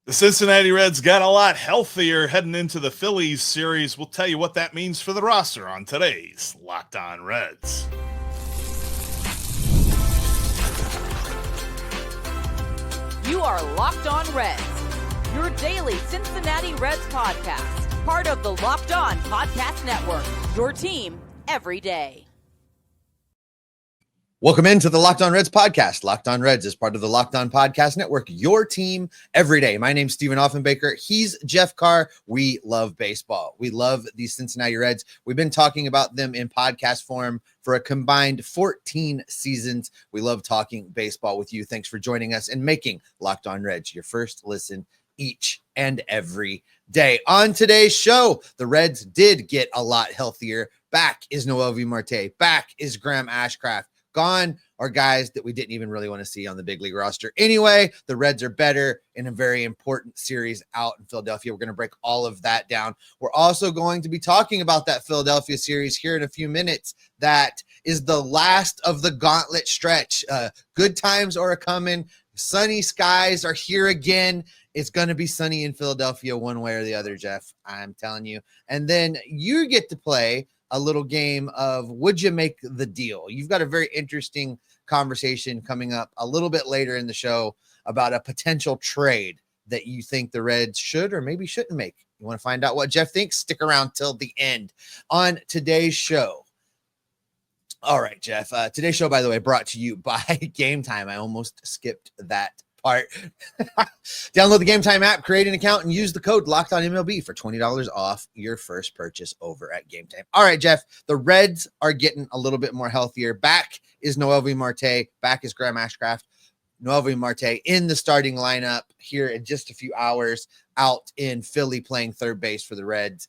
The Cincinnati Reds got a lot healthier heading into the Phillies series. We'll tell you what that means for the roster on today's Locked On Reds. You are Locked On Reds, your daily Cincinnati Reds podcast, part of the Locked On Podcast Network, your team every day. Welcome into the Locked On Reds podcast. Locked On Reds is part of the Locked On Podcast Network, your team every day. My name's Steven Offenbaker. He's Jeff Carr. We love baseball. We love the Cincinnati Reds. We've been talking about them in podcast form for a combined 14 seasons. We love talking baseball with you. Thanks for joining us and making Locked On Reds your first listen each and every day. On today's show, the Reds did get a lot healthier. Back is Noelvi Marte. Back is Ashcraft. Gone are guys that we didn't even really want to see on the big league roster. Anyway, the Reds are better in a very important series out in Philadelphia. We're going to break all of that down. We're also going to be talking about that Philadelphia series here in a few minutes. That is the last of the gauntlet stretch. Good times are coming. Sunny skies are here again. It's going to be sunny in Philadelphia one way or the other, Jeff. I'm telling you. And then you get to play a little game of would you make the deal? You've got a very interesting conversation coming up a little bit later in the show about a potential trade that you think the Reds should or maybe shouldn't make. You want to find out what Jeff thinks? Stick around till the end on today's show. All right, Jeff. Today's show, by the way, brought to you by Game Time. I almost skipped that part. Download the Game Time app, create an account, and use the code LOCKEDONMLB for $20 off your first purchase over at Game Time. All right, Jeff, the Reds are getting a little bit more healthier. Back is Noelvi Marte. Back is Ashcraft. Noelvi Marte in the starting lineup here in just a few hours out in Philly playing third base for the Reds.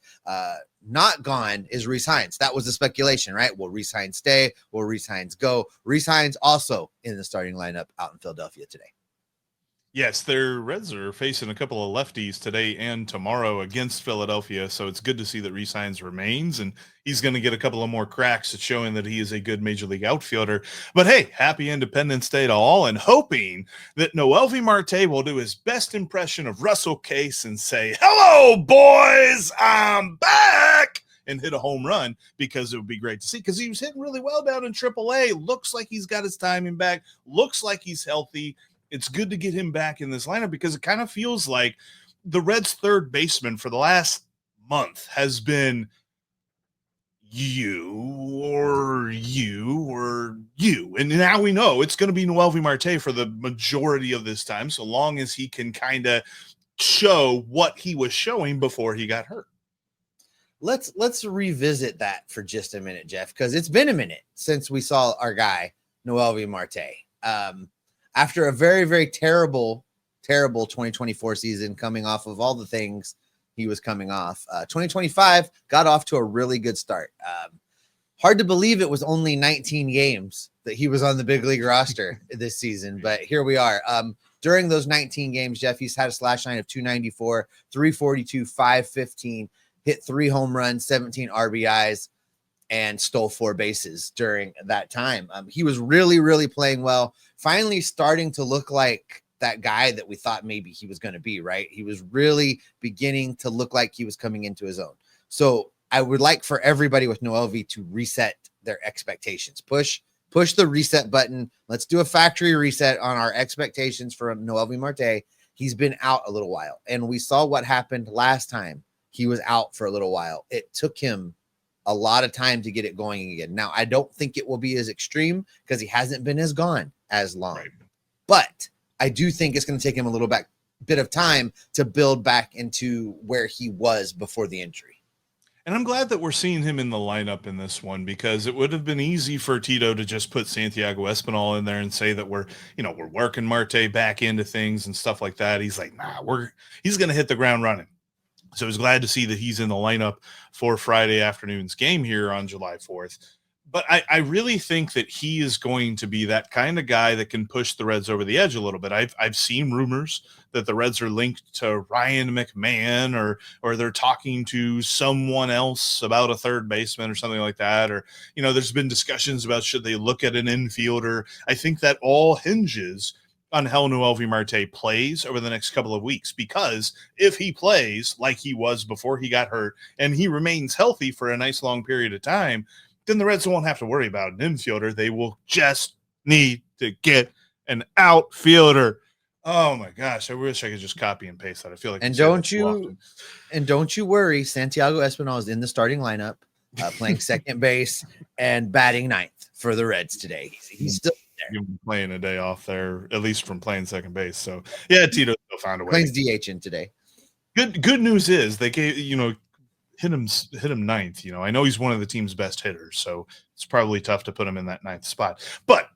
Not gone is Rhys Hines. That was the speculation, right? Will Rhys Hines stay? Will Rhys Hines go? Rhys Hines also in the starting lineup out in Philadelphia today. Yes, their Reds are facing a couple of lefties today and tomorrow against Philadelphia, so it's good to see that Rhys Hines remains, and he's going to get a couple of more cracks at showing that he is a good Major League outfielder. But hey, happy Independence Day to all, and hoping that Noelvi Marte will do his best impression of Russell Case and say, "Hello, boys, I'm back," and hit a home run, because it would be great to see, because he was hitting really well down in AAA. Looks like he's got his timing back. Looks like he's healthy. It's good to get him back in this lineup, because it kind of feels like the Reds' third baseman for the last month has been you or you or you. And now we know it's going to be Noelvi Marte for the majority of this time, so long as he can kind of show what he was showing before he got hurt. Let's revisit that for just a minute, Jeff, because it's been a minute since we saw our guy, Noelvi Marte. After a very, very terrible 2024 season, coming off of all the things he was coming off, 2025 got off to a really good start. Hard to believe it was only 19 games that he was on the big league roster this season, but here we are. During those 19 games, Jeff, he's had a slash line of 294, 342, 515, hit 3 home runs, 17 RBIs, and stole 4 bases during that time. He was really, really playing well, finally starting to look like that guy that we thought maybe he was going to be, right? He was really beginning to look like he was coming into his own. So I would like for everybody with Noelvi to reset their expectations. Push the reset button. Let's do a factory reset on our expectations for Noelvi Marte. He's been out a little while, and we saw what happened last time he was out for a little while. It took him a lot of time to get it going again. Now, I don't think it will be as extreme because he hasn't been as gone as long, right. But I do think it's going to take him a little bit of time to build back into where he was before the injury. And I'm glad that we're seeing him in the lineup in this one, because it would have been easy for Tito to just put Santiago Espinal in there and say that we're working Marte back into things and stuff like that. He's like, nah, he's going to hit the ground running. So I was glad to see that he's in the lineup for Friday afternoon's game here on July 4th. But I really think that he is going to be that kind of guy that can push the Reds over the edge a little bit. I've seen rumors that the Reds are linked to Ryan McMahon, or they're talking to someone else about a third baseman or something like that. Or, there's been discussions about should they look at an infielder. I think that all hinges on how Noelvi Marte plays over the next couple of weeks, because if he plays like he was before he got hurt and he remains healthy for a nice long period of time, then the Reds won't have to worry about an infielder. They will just need to get an outfielder. Oh my gosh, I wish I could just copy and paste that. I feel like don't you worry, Santiago Espinal is in the starting lineup, playing second base and batting ninth for the Reds today. He's still there. Playing a day off there, at least from playing second base. So yeah, Tito still found a way. Playing DH in today. Good news is they gave hit him ninth. I know he's one of the team's best hitters, so it's probably tough to put him in that ninth spot. But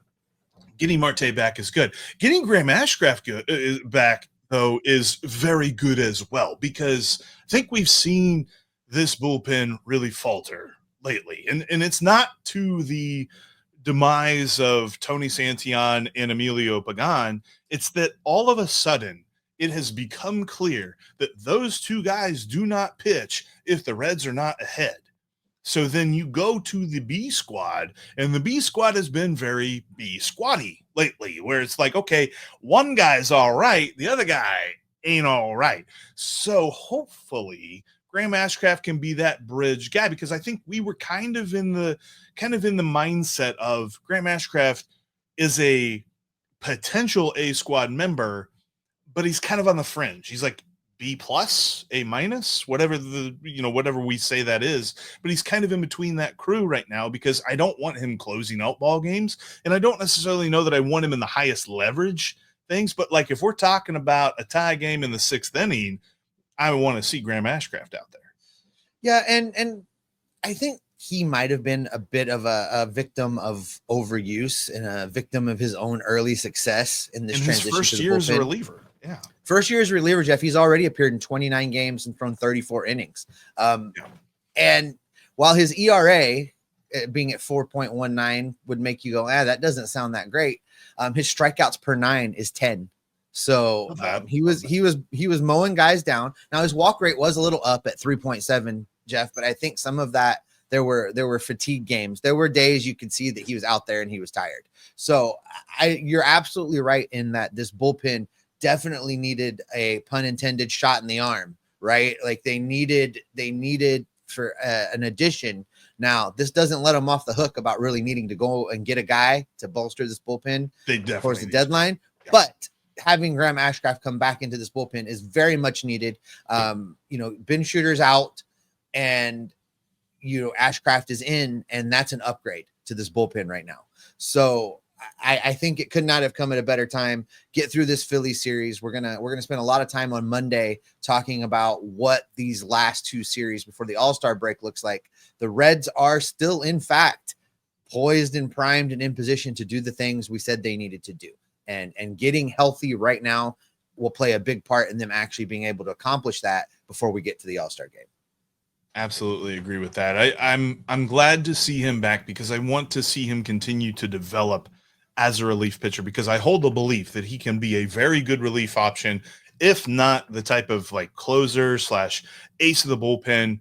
getting Marte back is good. Getting Graham Ashcraft back, though, is very good as well, because I think we've seen this bullpen really falter lately. And it's not to the demise of Tony Santillan and Emilio Pagan. It's that all of a sudden it has become clear that those two guys do not pitch if the Reds are not ahead. So then you go to the B squad, and the B squad has been very B squatty lately, where it's like, okay, one guy's all right, the other guy ain't all right. So hopefully Graham Ashcraft can be that bridge guy, because I think we were kind of in the mindset of Graham Ashcraft is a potential A squad member, but he's kind of on the fringe. He's like B plus, A minus, whatever whatever we say that is, but he's kind of in between that crew right now, because I don't want him closing out ball games, and I don't necessarily know that I want him in the highest leverage things, but like if we're talking about a tie game in the 6th inning, I want to see Graham Ashcraft out there. Yeah, and I think he might have been a bit of a victim of overuse and a victim of his own early success in this transition. His first year as a reliever. Yeah. First year as a reliever, Jeff, he's already appeared in 29 games and thrown 34 innings. And while his ERA being at 4.19 would make you go, that doesn't sound that great. His strikeouts per 9 is 10. So he was mowing guys down. Now his walk rate was a little up at 3.7, Jeff, but I think some of that there were fatigue games. There were days you could see that he was out there and he was tired. So you're absolutely right in that this bullpen definitely needed a pun intended shot in the arm, right? Like they needed for an addition. Now this doesn't let them off the hook about really needing to go and get a guy to bolster this bullpen towards the deadline. Yeah. But having Graham Ashcraft come back into this bullpen is very much needed. Ben Shooter's out and, Ashcraft is in, and that's an upgrade to this bullpen right now. So I think it could not have come at a better time. Get through this Phillies series. We're gonna spend a lot of time on Monday talking about what these last two series before the All-Star break looks like. The Reds are still, in fact, poised and primed and in position to do the things we said they needed to do. And getting healthy right now will play a big part in them actually being able to accomplish that before we get to the All-Star game. Absolutely agree with that. I'm glad to see him back, because I want to see him continue to develop as a relief pitcher, because I hold the belief that he can be a very good relief option, if not the type of like closer / ace of the bullpen,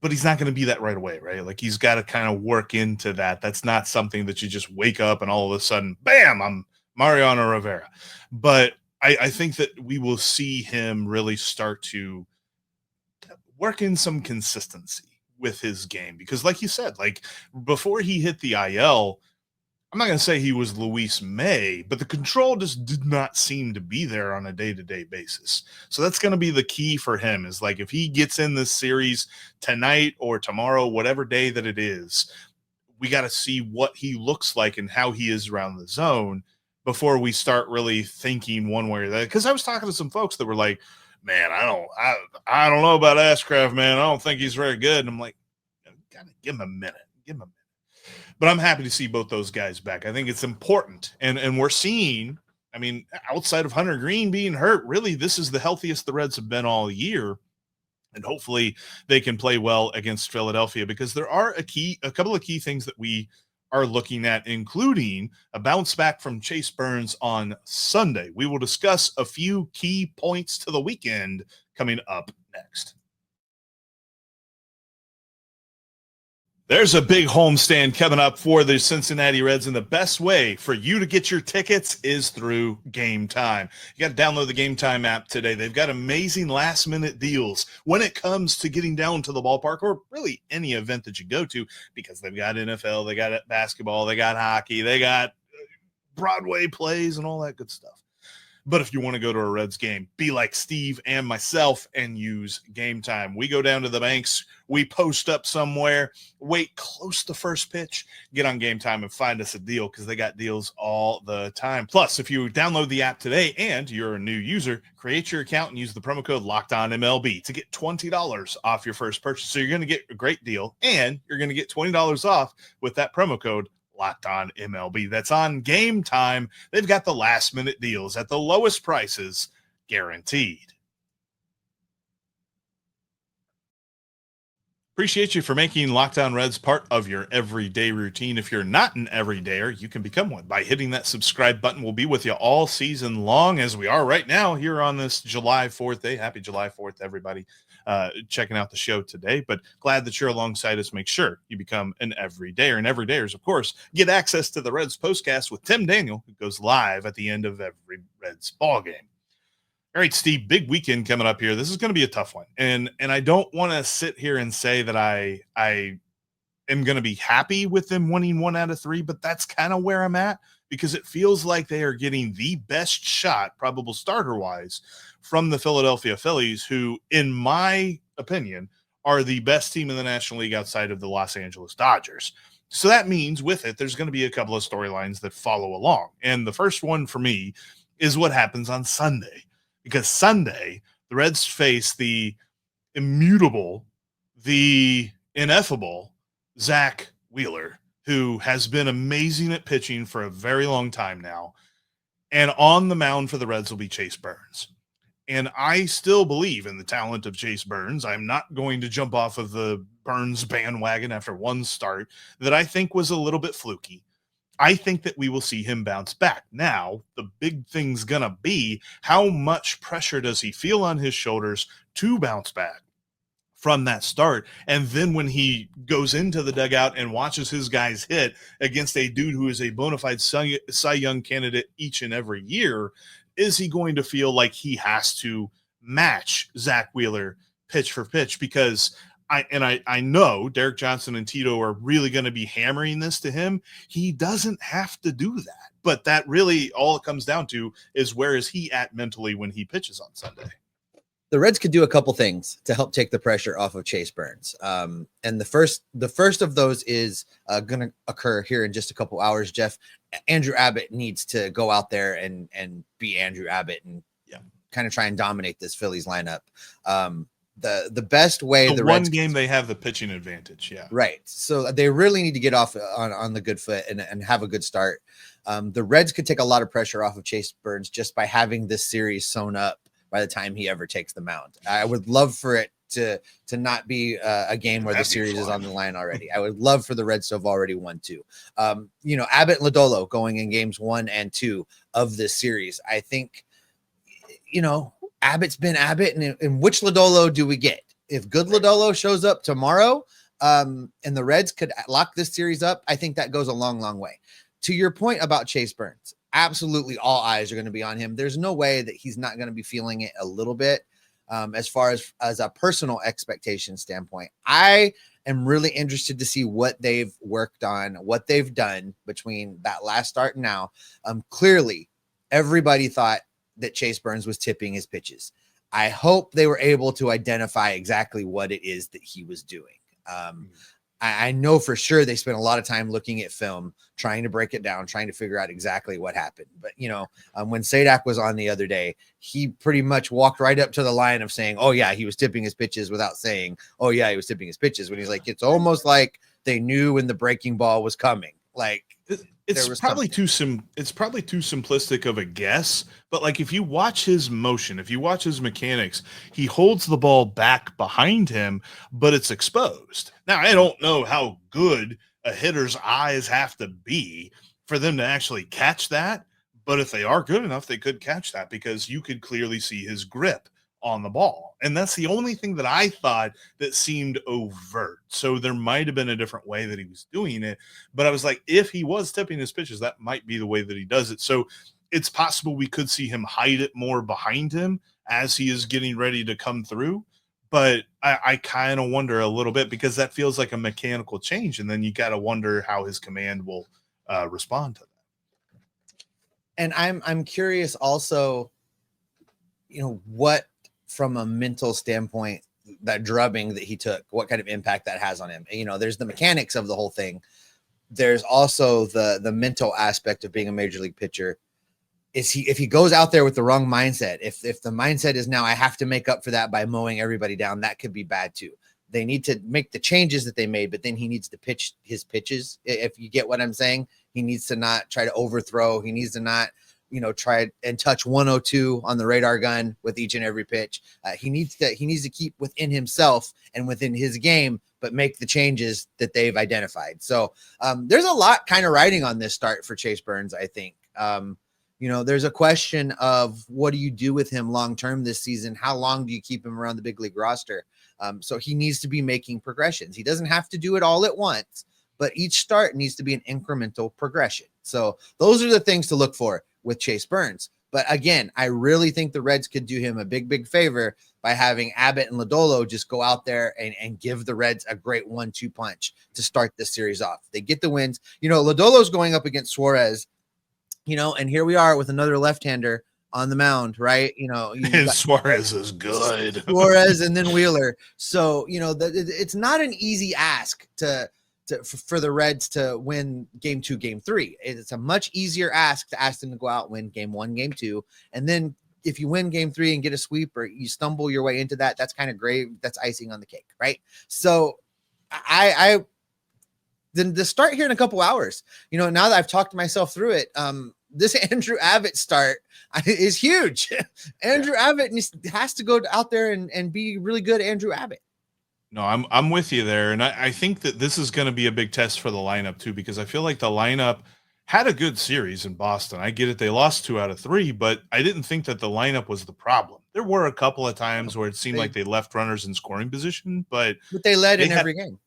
but he's not going to be that right away, right? Like he's got to kind of work into that. That's not something that you just wake up and all of a sudden, bam, I'm Mariano Rivera. But I think that we will see him really start to work in some consistency with his game, because like you said, like before he hit the IL, I'm not going to say he was Luis May, but the control just did not seem to be there on a day-to-day basis. So that's going to be the key for him, is like if he gets in this series tonight or tomorrow, whatever day that it is, we got to see what he looks like and how he is around the zone before we start really thinking one way or the other. Because I was talking to some folks that were like, man, I don't know about Ashcraft, man. I don't think he's very good. And I'm like, gotta give him a minute. But I'm happy to see both those guys back. I think it's important. And we're seeing, outside of Hunter Green being hurt, really this is the healthiest the Reds have been all year. And hopefully they can play well against Philadelphia, because there are a couple of key things that we are looking at, including a bounce back from Chase Burns on Sunday. We will discuss a few key points to the weekend coming up next. There's a big homestand coming up for the Cincinnati Reds, and the best way for you to get your tickets is through Game Time. You got to download the Game Time app today. They've got amazing last-minute deals when it comes to getting down to the ballpark or really any event that you go to, because they've got NFL, they got basketball, they got hockey, they got Broadway plays and all that good stuff. But if you want to go to a Reds game, be like Steve and myself and use Game Time. We go down to the banks, we post up somewhere, wait close to first pitch, get on Game Time and find us a deal, because they got deals all the time. Plus, if you download the app today and you're a new user, create your account and use the promo code LOCKEDONMLB to get $20 off your first purchase. So you're going to get a great deal, and you're going to get $20 off with that promo code Locked On MLB. That's on Game Time. They've got the last minute deals at the lowest prices guaranteed. Appreciate you for making Locked On Reds part of your everyday routine. If you're not an everydayer, you can become one by hitting that subscribe button. We'll be with you all season long, as we are right now here on this July 4th day. Happy July 4th, everybody. Checking out the show today, but glad that you're alongside us. Make sure you become an everydayer, and everydayers, of course, get access to the Reds postcast with Tim Daniel, who goes live at the end of every Reds ball game. All right, Steve, big weekend coming up here. This is going to be a tough one, and I don't want to sit here and say that I am going to be happy with them winning 1 out of 3, but that's kind of where I'm at, because it feels like they are getting the best shot, probable starter-wise, from the Philadelphia Phillies, who, in my opinion, are the best team in the National League outside of the Los Angeles Dodgers. So that means with it, there's going to be a couple of storylines that follow along. And the first one for me is what happens on Sunday, because Sunday, the Reds face the immutable, the ineffable Zack Wheeler, who has been amazing at pitching for a very long time now. And on the mound for the Reds will be Chase Burns. And I still believe in the talent of Chase Burns. I'm not going to jump off of the Burns bandwagon after one start that I think was a little bit fluky. I think that we will see him bounce back. Now, the big thing's going to be, how much pressure does he feel on his shoulders to bounce back from that start? And then when he goes into the dugout and watches his guys hit against a dude who is a bona fide Cy Young candidate each and every year, is he going to feel like he has to match Zack Wheeler pitch for pitch? Because I know Derek Johnson and Tito are really going to be hammering this to him. He doesn't have to do that. But that really all it comes down to is, where is he at mentally when he pitches on Sunday? The Reds could do a couple things to help take the pressure off of Chase Burns. And the first of those is going to occur here in just a couple hours, Jeff. Andrew Abbott needs to go out there and be Andrew Abbott and kind of try and dominate this Phillies lineup. The best way, the one Reds, game they have the pitching advantage. Yeah. Right. So they really need to get off on the good foot and have a good start. The Reds could take a lot of pressure off of Chase Burns just by having this series sewn up by the time he ever takes the mound. I would love for it to not be a game where the series is on the line already. I would love for the Reds to have already won 2. Abbott and Lodolo going in games 1 and 2 of this series. I think, Abbott's been Abbott, and which Lodolo do we get? If good Lodolo shows up tomorrow, and the Reds could lock this series up, I think that goes a long, long way. To your point about Chase Burns, absolutely all eyes are going to be on him. There's no way that he's not going to be feeling it a little bit. As far as a personal expectation standpoint, I am really interested to see what they've worked on, what they've done between that last start and now. Clearly, everybody thought that Chase Burns was tipping his pitches. I hope they were able to identify exactly what it is that he was doing. I know for sure they spent a lot of time looking at film, trying to break it down, trying to figure out exactly what happened. But, when Sadak was on the other day, he pretty much walked right up to the line of saying, oh, yeah, he was tipping his pitches, without saying, oh, yeah, he was tipping his pitches. When he's like, it's almost like they knew when the breaking ball was coming. Like, it's probably too simplistic of a guess, but like, if you watch his motion, if you watch his mechanics, he holds the ball back behind him, but it's exposed. Now, I don't know how good a hitter's eyes have to be for them to actually catch that, but if they are good enough, they could catch that, because you could clearly see his grip on the ball. And that's the only thing that I thought that seemed overt. So there might have been a different way that he was doing it. But I was like, if he was tipping his pitches, that might be the way that he does it. So it's possible we could see him hide it more behind him as he is getting ready to come through. But I kind of wonder a little bit, because that feels like a mechanical change. And then you got to wonder how his command will respond to that. And I'm curious also, what from a mental standpoint, that drubbing that he took, what kind of impact that has on him. There's the mechanics of the whole thing. There's also the mental aspect of being a major league pitcher. If he goes out there with the wrong mindset, if the mindset is now I have to make up for that by mowing everybody down, that could be bad too. They need to make the changes that they made, but then he needs to pitch his pitches. If you get what I'm saying, he needs to not try to overthrow. He needs to not, try and touch 102 on the radar gun with each and every pitch. He needs to keep within himself and within his game, but make the changes that they've identified. So there's a lot kind of riding on this start for Chase Burns, I think. There's a question of what do you do with him long-term this season? How long do you keep him around the big league roster? So he needs to be making progressions. He doesn't have to do it all at once, but each start needs to be an incremental progression. So those are the things to look for with Chase Burns. But again, I really think the Reds could do him a big, big favor by having Abbott and Lodolo just go out there and give the Reds a great 1-2 punch to start this series off. They get the wins. Lodolo's going up against Suarez, and here we are with another left-hander on the mound, right? And Suarez is good. Suarez and then Wheeler. So, it's not an easy ask for the Reds to win game 2, game 3. It's a much easier ask to ask them to go out, win game 1, game 2. And then if you win game 3 and get a sweep or you stumble your way into that, that's kind of great. That's icing on the cake, right? So then the start here in a couple hours, now that I've talked myself through it, this Andrew Abbott start is huge. Andrew Abbott has to go out there and be really good. Andrew Abbott. No, I'm with you there. And I think that this is going to be a big test for the lineup too, because I feel like the lineup had a good series in Boston. I get it. They lost 2 out of 3, but I didn't think that the lineup was the problem. There were a couple of times where it seemed like they left runners in scoring position, but they led in every game.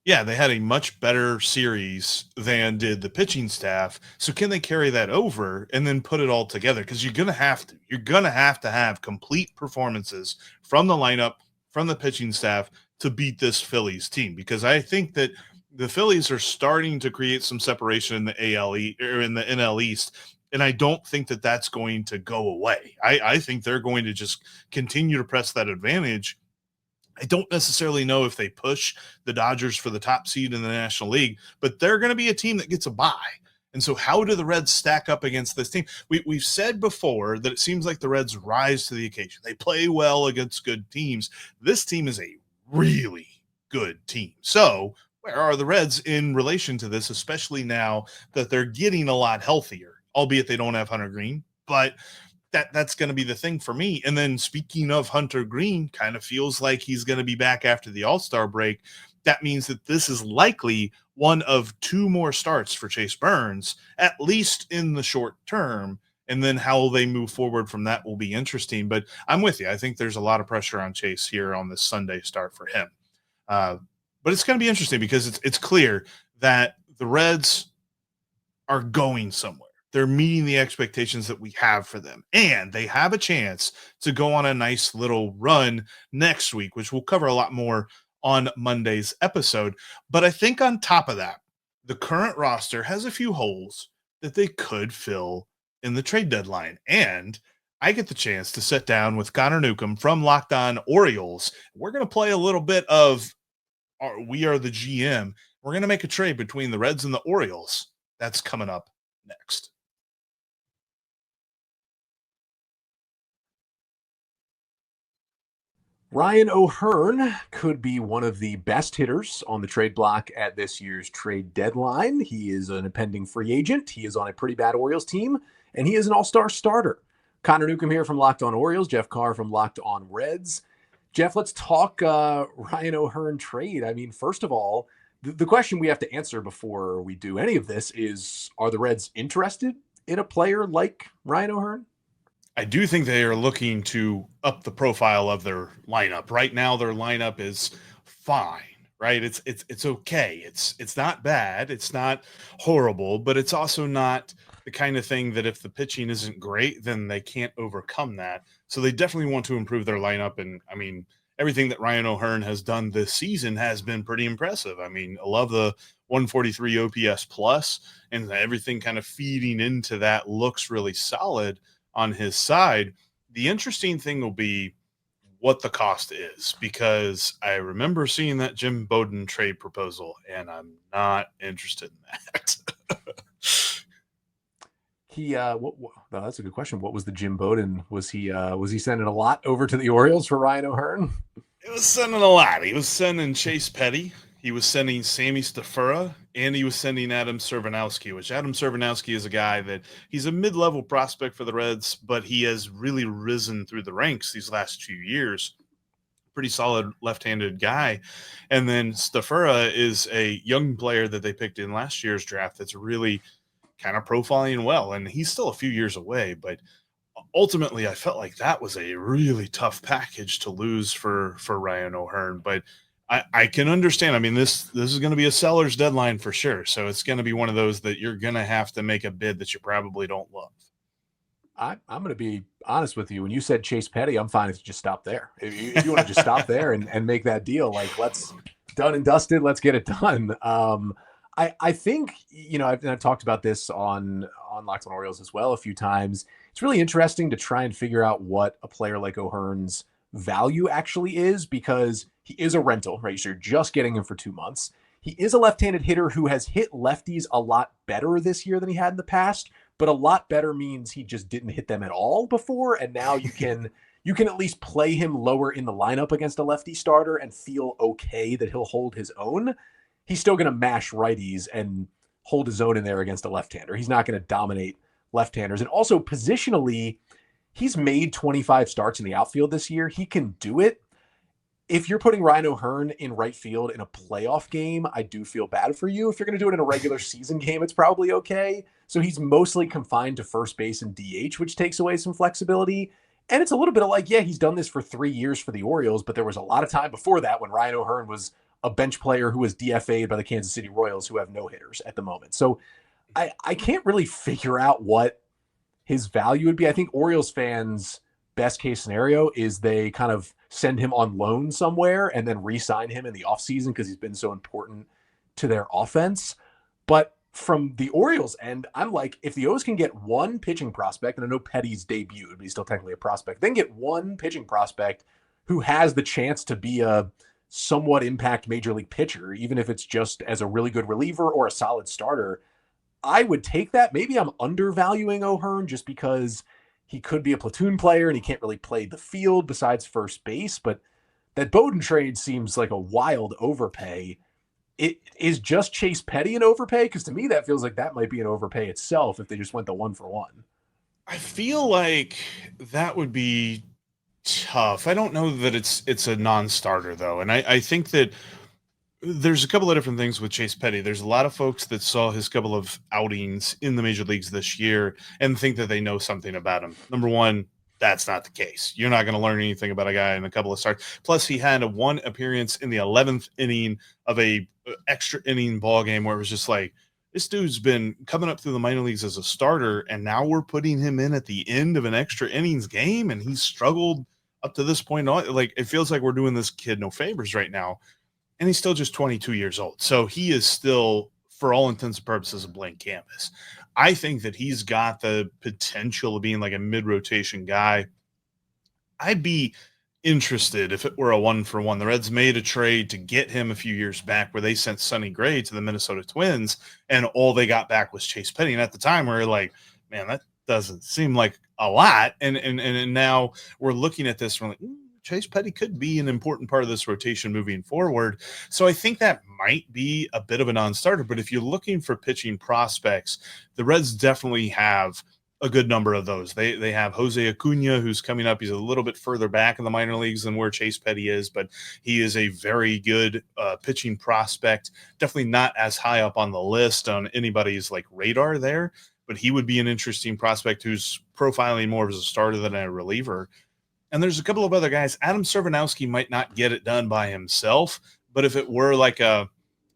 Yeah, they had a much better series than did the pitching staff. So can they carry that over and then put it all together? Because you're going to have to. You're going to have complete performances from the lineup, from the pitching staff to beat this Phillies team. Because I think that the Phillies are starting to create some separation in the in the NL East. And I don't think that that's going to go away. I think they're going to just continue to press that advantage. I don't necessarily know if they push the Dodgers for the top seed in the National League, but they're going to be a team that gets a bye. And so how do the Reds stack up against this team? We've said before that it seems like the Reds rise to the occasion. They play well against good teams. This team is a really good team. So where are the Reds in relation to this, especially now that they're getting a lot healthier, albeit they don't have Hunter Green, but that's going to be the thing for me. And then speaking of Hunter Green, kind of feels like he's going to be back after the All-Star break. That means that this is likely one of 2 more starts for Chase Burns, at least in the short term. And then how they move forward from that will be interesting. But I'm with you. I think there's a lot of pressure on Chase here on this Sunday start for him. But it's going to be interesting because it's clear that the Reds are going somewhere. They're meeting the expectations that we have for them. And they have a chance to go on a nice little run next week, which we'll cover a lot more on Monday's episode. But I think on top of that, the current roster has a few holes that they could fill in the trade deadline. And I get the chance to sit down with Connor Newcomb from Locked On Orioles. We're going to play a little bit of We Are the GM. We're going to make a trade between the Reds and the Orioles. That's coming up next. Ryan O'Hearn could be one of the best hitters on the trade block at this year's trade deadline. He is an impending free agent. He is on a pretty bad Orioles team, and he is an all-star starter. Connor Newcomb here from Locked On Orioles, Jeff Carr from Locked On Reds. Jeff, let's talk Ryan O'Hearn trade. I mean, first of all, the question we have to answer before we do any of this is, are the Reds interested in a player like Ryan O'Hearn? I do think they are looking to up the profile of their lineup. Right now, their lineup is fine, right? It's okay. It's not bad. It's not horrible, but it's also not the kind of thing that if the pitching isn't great, then they can't overcome that. So they definitely want to improve their lineup. And I mean, everything that Ryan O'Hearn has done this season has been pretty impressive. I mean, I love the 143 OPS plus, and everything kind of feeding into that looks really solid on his side. The interesting thing will be what the cost is, because I remember seeing that Jim Bowden trade proposal, and I'm not interested in that. No, that's a good question. What was the Jim Bowden? Was he sending a lot over to the Orioles for Ryan O'Hearn? It was sending a lot. He was sending Chase Petty. He was sending Sammy Stafura, and he was sending Adam Servanowski, which Adam Servanowski is a guy that he's a mid-level prospect for the Reds, but he has really risen through the ranks these last few years. Pretty solid left-handed guy. And then Stafura is a young player that they picked in last year's draft that's really kind of profiling well, and he's still a few years away, but ultimately I felt like that was a really tough package to lose for Ryan O'Hearn. But I can understand. I mean, this is going to be a seller's deadline for sure. So it's going to be one of those that you're going to have to make a bid that you probably don't love. I'm going to be honest with you. When you said Chase Petty, I'm fine if you just stop there. If you want to just stop there and make that deal, like, let's done and dusted. Let's get it done. I think, I've talked about this on Locked On Orioles as well a few times. It's really interesting to try and figure out what a player like O'Hearn's value actually is, because he is a rental, right? So you're just getting him for 2 months. He is a left-handed hitter who has hit lefties a lot better this year than he had in the past, but a lot better means he just didn't hit them at all before. And now you can at least play him lower in the lineup against a lefty starter and feel okay that he'll hold his own. He's still going to mash righties and hold his own in there against a left-hander. He's not going to dominate left-handers. And also positionally, he's made 25 starts in the outfield this year. He can do it. If you're putting Ryan O'Hearn in right field in a playoff game, I do feel bad for you. If you're going to do it in a regular season game, it's probably okay. So he's mostly confined to first base and DH, which takes away some flexibility. And it's a little bit of like, yeah, he's done this for 3 years for the Orioles, but there was a lot of time before that when Ryan O'Hearn was a bench player who was DFA'd by the Kansas City Royals, who have no hitters at the moment. So I can't really figure out what his value would be. I think Orioles fans' best case scenario is they kind of send him on loan somewhere and then re-sign him in the offseason because he's been so important to their offense. But from the Orioles end, I'm like, if the O's can get one pitching prospect, and I know Petty's debuted, but he's still technically a prospect, then get one pitching prospect who has the chance to be a somewhat impact major league pitcher, even if it's just as a really good reliever or a solid starter, I would take that. Maybe I'm undervaluing O'Hearn just because he could be a platoon player and he can't really play the field besides first base, but that Bowden trade seems like a wild overpay. It is just Chase Petty an overpay? Because to me, that feels like that might be an overpay itself if they just went the 1-for-1. I feel like that would be tough. I don't know that it's a non-starter though. And I think that there's a couple of different things with Chase Petty. There's a lot of folks that saw his couple of outings in the major leagues this year and think that they know something about him. Number one, that's not the case. You're not going to learn anything about a guy in a couple of starts. Plus, he had one appearance in the 11th inning of a extra inning ball game where it was just like, this dude's been coming up through the minor leagues as a starter, and now we're putting him in at the end of an extra innings game, and he's struggled up to this point. Like, it feels like we're doing this kid no favors right now. And he's still just 22 years old. So he is still, for all intents and purposes, a blank canvas. I think that he's got the potential of being like a mid-rotation guy. I'd be interested if it were a 1-for-1. The Reds made a trade to get him a few years back where they sent Sonny Gray to the Minnesota Twins, and all they got back was Chase Petty. And at the time, we were like, man, that doesn't seem like a lot. And now we're looking at this and we're like, Chase Petty could be an important part of this rotation moving forward. So I think that might be a bit of a non-starter. But if you're looking for pitching prospects, the Reds definitely have a good number of those. They have Jose Acuna, who's coming up. He's a little bit further back in the minor leagues than where Chase Petty is, but he is a very good pitching prospect. Definitely not as high up on the list on anybody's like radar there, but he would be an interesting prospect who's profiling more as a starter than a reliever. And there's a couple of other guys. Adam Cervanowski might not get it done by himself, but if it were like a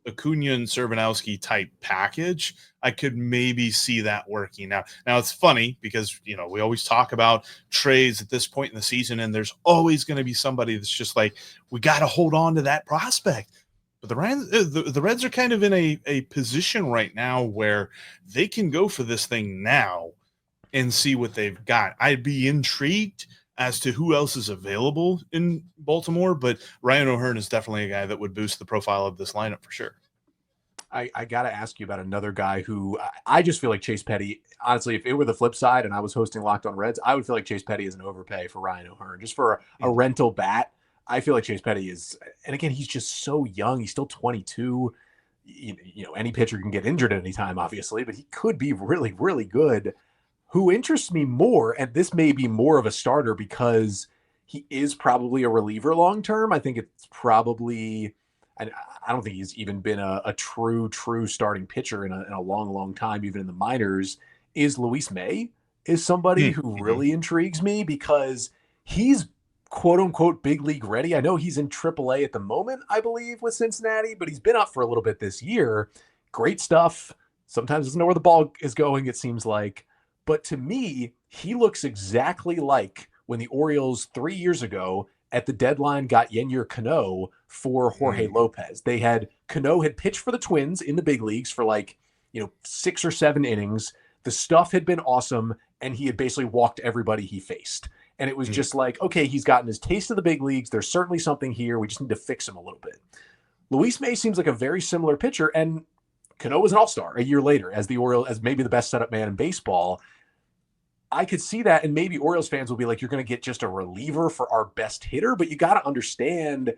Acuna and Cervanowski type package, I could maybe see that working out. Now it's funny because, you know, we always talk about trades at this point in the season, and there's always going to be somebody that's just like, we got to hold on to that prospect. But the Reds are kind of in a position right now where they can go for this thing now and see what they've got. I'd be intrigued as to who else is available in Baltimore, but Ryan O'Hearn is definitely a guy that would boost the profile of this lineup for sure. I got to ask you about another guy who I just feel like Chase Petty, honestly, if it were the flip side and I was hosting Locked On Reds, I would feel like Chase Petty is an overpay for Ryan O'Hearn. Just for a rental bat, I feel like Chase Petty is, and again, he's just so young. He's still 22. You know, any pitcher can get injured at any time, obviously, but he could be really, really good. Who interests me more, and this may be more of a starter because he is probably a reliever long term. I think it's probably, I don't think he's even been a true starting pitcher in a long, long time, even in the minors. Is Luis May is somebody who really intrigues me because he's quote unquote big league ready. I know he's in AAA at the moment, I believe, with Cincinnati, but he's been up for a little bit this year. Great stuff. Sometimes doesn't know where the ball is going, it seems like. But to me, he looks exactly like when the Orioles 3 years ago at the deadline got Yennier Cano for Jorge Lopez. Cano had pitched for the Twins in the big leagues for 6 or 7 innings. The stuff had been awesome, and he had basically walked everybody he faced. And it was just like, okay, he's gotten his taste of the big leagues. There's certainly something here. We just need to fix him a little bit. Luis May seems like a very similar pitcher, and Cano was an all-star a year later as maybe the best setup man in baseball. I could see that, and maybe Orioles fans will be like, you're going to get just a reliever for our best hitter, but you got to understand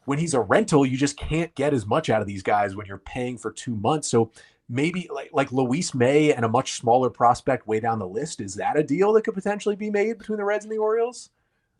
when he's a rental, you just can't get as much out of these guys when you're paying for 2 months. So maybe like Luis May and a much smaller prospect way down the list, is that a deal that could potentially be made between the Reds and the Orioles?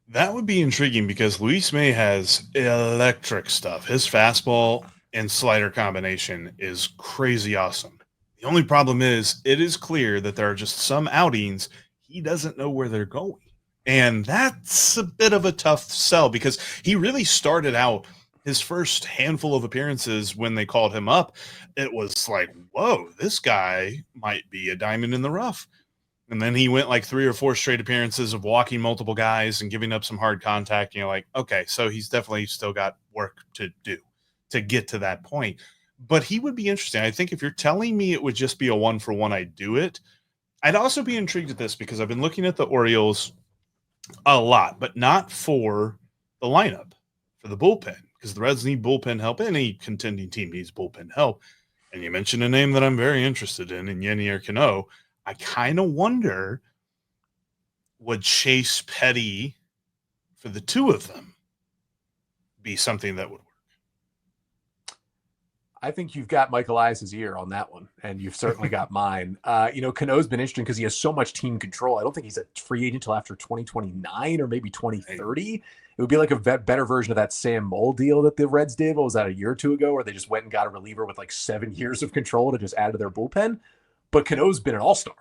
That would be intriguing because Luis May has electric stuff. His fastball and slider combination is crazy awesome. The only problem is it is clear that there are just some outings he doesn't know where they're going. And that's a bit of a tough sell because he really started out his first handful of appearances when they called him up. It was like, whoa, this guy might be a diamond in the rough. And then he went like 3 or 4 straight appearances of walking multiple guys and giving up some hard contact. And you're like, okay, so he's definitely still got work to do to get to that point. But he would be interesting. I think if you're telling me it would just be a 1-for-1, I'd do it. I'd also be intrigued at this because I've been looking at the Orioles a lot, but not for the lineup, for the bullpen, because the Reds need bullpen help. Any contending team needs bullpen help. And you mentioned a name that I'm very interested in Yennier Cano. I kind of wonder, would Chase Petty for the two of them be something that would work? I think you've got Mike Elias's ear on that one, and you've certainly got mine. Cano's been interesting because he has so much team control. I don't think he's a free agent until after 2029 or maybe 2030. It would be like a better version of that Sam Moll deal that the Reds did. What was that, a year or two ago, where they just went and got a reliever with like 7 years of control to just add to their bullpen? But Cano's been an all-star.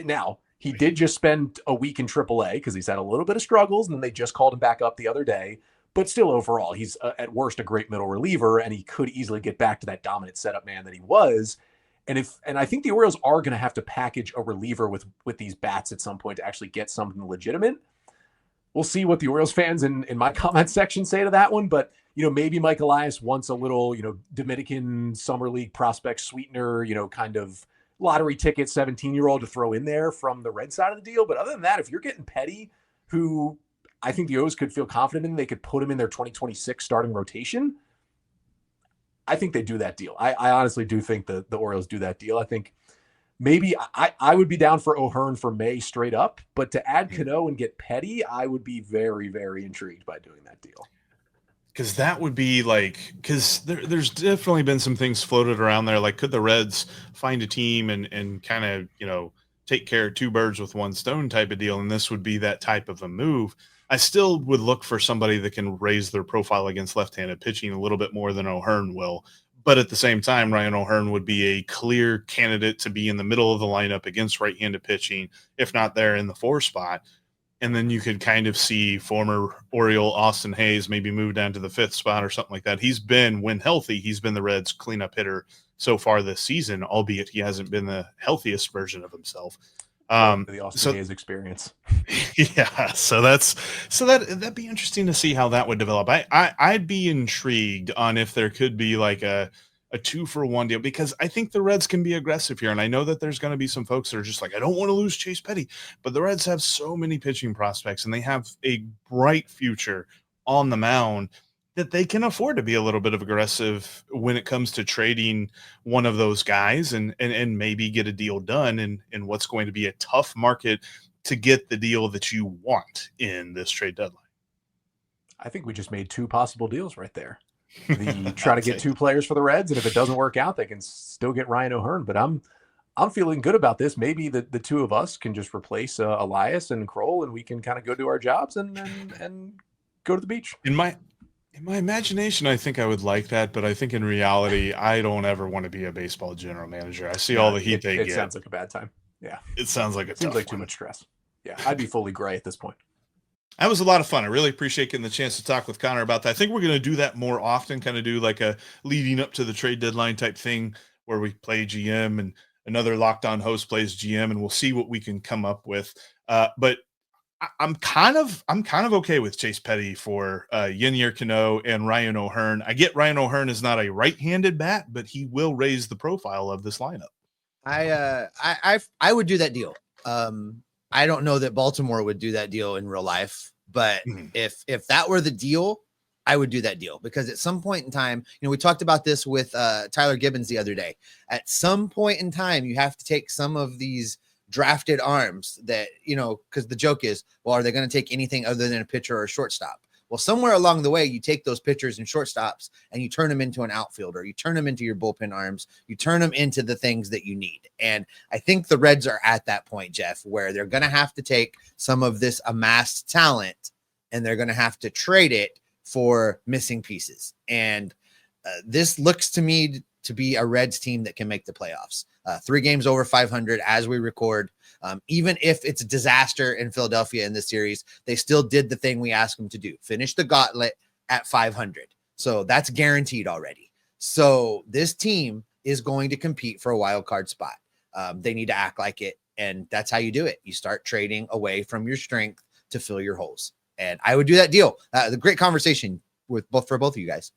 Now, he did just spend a week in AAA because he's had a little bit of struggles, and then they just called him back up the other day. But still, overall, he's at worst a great middle reliever, and he could easily get back to that dominant setup man that he was. And I think the Orioles are going to have to package a reliever with these bats at some point to actually get something legitimate. We'll see what the Orioles fans in my comment section say to that one. But maybe Mike Elias wants a little Dominican Summer League prospect sweetener, kind of lottery ticket 17-year-old to throw in there from the Red side of the deal. But other than that, if you're getting Petty, who I think the O's could feel confident in, they could put him in their 2026 starting rotation, I think they do that deal. I honestly do think the Orioles do that deal. I think maybe I would be down for O'Hearn for May straight up, but to add Cano and get Petty, I would be very, very intrigued by doing that deal. Because that would be because there's definitely been some things floated around there. Like, could the Reds find a team and kind of, take care of 2 birds with 1 stone type of deal? And this would be that type of a move. I still would look for somebody that can raise their profile against left-handed pitching a little bit more than O'Hearn will. But at the same time, Ryan O'Hearn would be a clear candidate to be in the middle of the lineup against right-handed pitching, if not there in the 4 spot. And then you could kind of see former Oriole Austin Hayes maybe move down to the 5th spot or something like that. He's been, when healthy, he's been the Reds' cleanup hitter so far this season, albeit he hasn't been the healthiest version of himself. The Austin Hayes experience. Yeah, so that'd be interesting to see how that would develop. I'd be intrigued on if there could be like a 2-for-1 deal, because I think the Reds can be aggressive here. And I know that there's going to be some folks that are just like, I don't want to lose Chase Petty, but the Reds have so many pitching prospects and they have a bright future on the mound that they can afford to be a little bit of aggressive when it comes to trading one of those guys and maybe get a deal done in what's going to be a tough market to get the deal that you want in this trade deadline. I think we just made 2 possible deals right there. Try to get 2 players for the Reds, and if it doesn't work out, they can still get Ryan O'Hearn. But I'm feeling good about this. Maybe the 2 of us can just replace Elias and Kroll, and we can kind of go do our jobs and go to the beach. In my imagination, I think I would like that, but I think in reality, I don't ever want to be a baseball general manager. I see all the heat they get. It sounds like a bad time. Yeah, it sounds like seems like too much stress. Yeah, I'd be fully gray at this point. That was a lot of fun. I really appreciate getting the chance to talk with Connor about that. I think we're going to do that more often, kind of do like a leading up to the trade deadline type thing where we play GM and another Locked On host plays GM, and we'll see what we can come up with. But I'm kind of okay with Chase Petty for Yennier Cano and Ryan O'Hearn. I get Ryan O'Hearn is not a right-handed bat, but he will raise the profile of this lineup. I would do that deal. I don't know that Baltimore would do that deal in real life, but if that were the deal, I would do that deal, because at some point in time, we talked about this with Tyler Gibbons the other day. At some point in time, you have to take some of these drafted arms that, because the joke is, well, are they going to take anything other than a pitcher or a shortstop? Well, somewhere along the way, you take those pitchers and shortstops and you turn them into an outfielder. You turn them into your bullpen arms. You turn them into the things that you need. And I think the Reds are at that point, Jeff, where they're going to have to take some of this amassed talent and they're going to have to trade it for missing pieces. And this looks to me to be a Reds team that can make the playoffs. 3 games over 500 as we record. Even if it's a disaster in Philadelphia in this series, they still did the thing we asked them to do. Finish the gauntlet at 500. So that's guaranteed already. So this team is going to compete for a wild card spot. They need to act like it. And that's how you do it. You start trading away from your strength to fill your holes. And I would do that deal. The great conversation for both of you guys.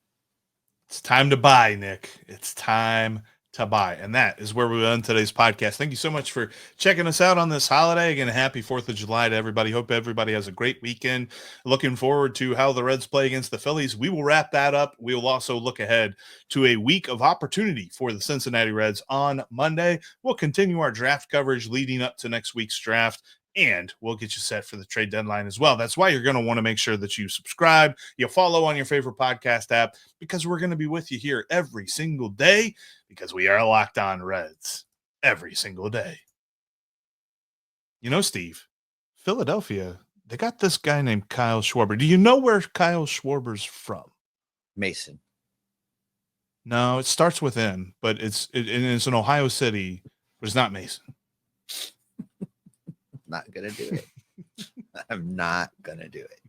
It's time to buy, Nick. It's time to buy. And that is where we end today's podcast. Thank you so much for checking us out on this holiday. Again, happy 4th of July to everybody. Hope everybody has a great weekend. Looking forward to how the Reds play against the Phillies. We will wrap that up. We will also look ahead to a week of opportunity for the Cincinnati Reds on Monday. We'll continue our draft coverage leading up to next week's draft, and we'll get you set for the trade deadline as well. That's why you're going to want to make sure that you subscribe, you follow on your favorite podcast app, because we're going to be with you here every single day, because we are Locked On Reds every single day. Steve, Philadelphia, they got this guy named Kyle Schwarber. Do you know where Kyle Schwarber's from? Mason. No, it starts with M, but it's in Ohio City, but it's not Mason. Not gonna do it. I'm not gonna do it.